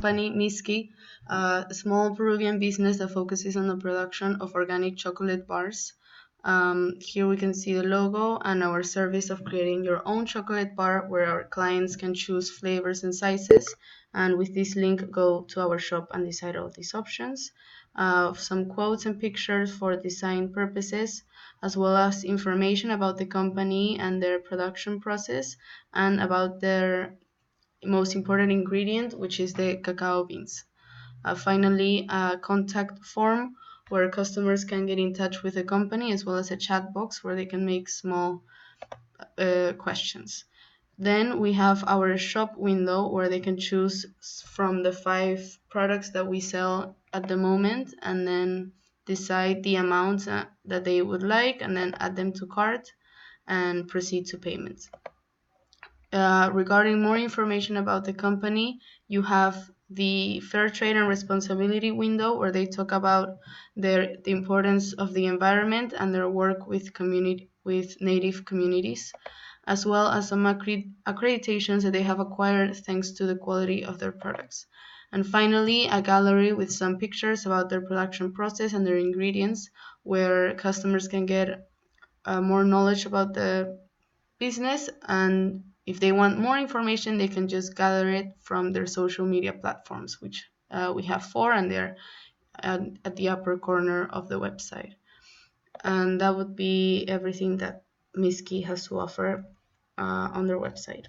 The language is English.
company, Misk'i, a small Peruvian business that focuses on the production of organic chocolate bars. Here we can see the logo and our service of creating your own chocolate bar where our clients can choose flavors and sizes. And with this link, go to our shop and decide all these options. Some quotes and pictures for design purposes, as well as information about the company and their production process and about their most important ingredient, which is the cacao beans. Finally, a contact form where customers can get in touch with the company, as well as a chat box where they can make small questions. Then we have our shop window where they can choose from the 5 products that we sell at the moment and then decide the amounts that they would like and then add them to cart and proceed to payment. Regarding more information about the company, you have the Fair Trade and Responsibility window where they talk about the importance of the environment and their work with native communities, as well as some accreditations that they have acquired thanks to the quality of their products. And finally, a gallery with some pictures about their production process and their ingredients, where customers can get more knowledge about the business, and if they want more information they can just gather it from their social media platforms, which we have 4 and they're at the upper corner of the website. And that would be everything that Misk'i has to offer on their website.